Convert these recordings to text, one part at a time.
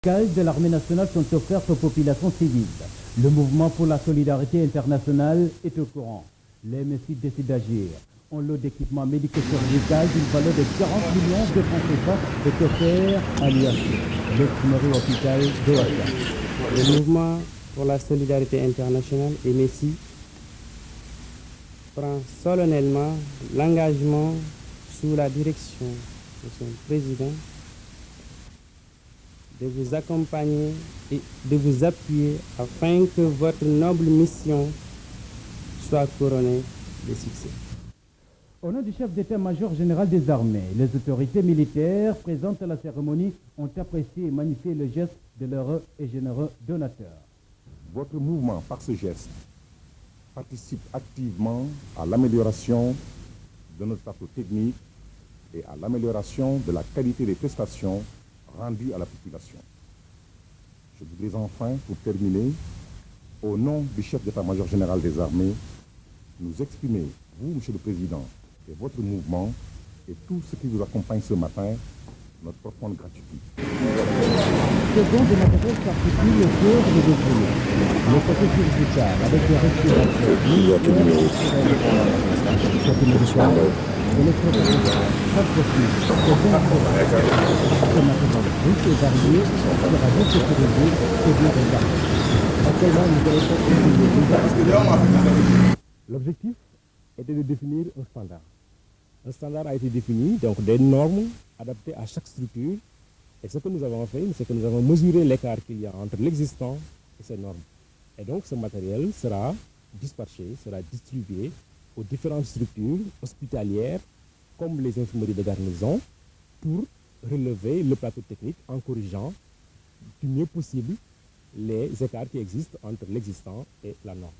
de l'armée nationale sont offertes aux populations civiles. Le mouvement pour la solidarité internationale est au courant. Les MSI décident d'agir. Un lot d'équipements médico-chirurgical d'une valeur de 40 millions de francs CFA est offert à l'UAC, l'ex-mairie hôpital de Ouattara. Le mouvement pour la solidarité internationale, MSI, prend solennellement l'engagement sous la direction de son président de vous accompagner et de vous appuyer afin que votre noble mission soit couronnée de succès. Au nom du chef d'état-major général des armées, les autorités militaires présentes à la cérémonie ont apprécié et magnifié le geste de l'heureux et généreux donateur. Votre mouvement, par ce geste, participe activement à l'amélioration de notre plateau technique et à l'amélioration de la qualité des prestations rendues à la population. Je voudrais enfin, pour terminer, au nom du chef d'état-major général des armées, nous exprimer, vous, Monsieur le Président, et votre mouvement, et tous ceux qui vous accompagnent ce matin, notre profonde gratitude. Second de matériel s'articule autour de l'ouvrier. Le côté chirurgical avec les respirateurs, L'objectif était de définir un standard. Un standard a été défini, donc des normes adaptées à chaque structure. Et ce que nous avons fait, c'est que nous avons mesuré l'écart qu'il y a entre l'existant et ces normes. Et donc ce matériel sera dispatché, sera distribué aux différentes structures hospitalières, comme les infirmeries de garnison, pour relever le plateau technique en corrigeant du mieux possible les écarts qui existent entre l'existant et la norme.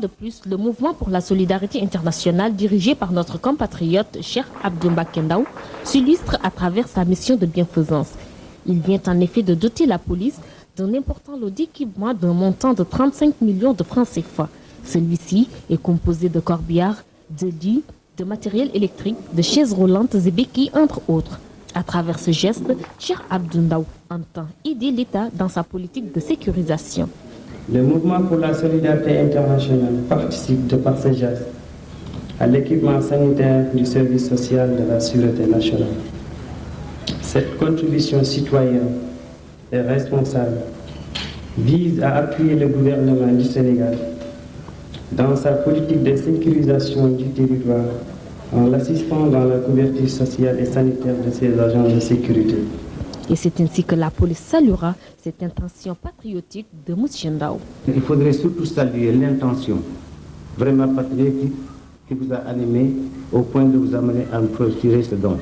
De plus, le mouvement pour la solidarité internationale dirigé par notre compatriote Cheikh Abdoumba Kendaou s'illustre à travers sa mission de bienfaisance. Il vient en effet de doter la police d'un important lot d'équipements d'un montant de 35 millions de francs CFA. Celui-ci est composé de corbillards, de lits, de matériel électrique, de chaises roulantes et béquilles, entre autres. À travers ce geste, Cheikh Abdoundaou entend aider l'État dans sa politique de sécurisation. Le mouvement pour la solidarité internationale participe de par ce geste à l'équipement sanitaire du service social de la sûreté nationale. Cette contribution citoyenne et responsable vise à appuyer le gouvernement du Sénégal dans sa politique de sécurisation du territoire en l'assistant dans la couverture sociale et sanitaire de ses agents de sécurité. Et c'est ainsi que la police saluera cette intention patriotique de M. Ndao. Il faudrait surtout saluer l'intention vraiment patriotique qui vous a animé au point de vous amener à nous procurer ce don.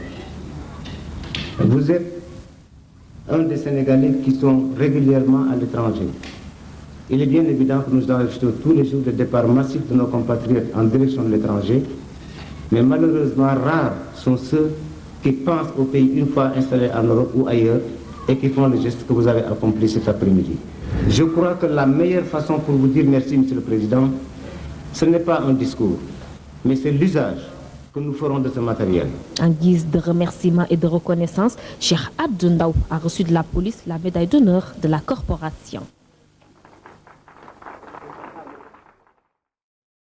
Vous êtes un des Sénégalais qui sont régulièrement à l'étranger. Il est bien évident que nous enregistrons tous les jours le départ massif de nos compatriotes en direction de l'étranger, mais malheureusement rares sont ceux qui pensent au pays une fois installés en Europe ou ailleurs et qui font le geste que vous avez accompli cet après-midi. Je crois que la meilleure façon pour vous dire merci, Monsieur le Président, ce n'est pas un discours, mais c'est l'usage que nous ferons de ce matériel. En guise de remerciement et de reconnaissance, Cheikh Abdoundaou a reçu de la police la médaille d'honneur de la corporation.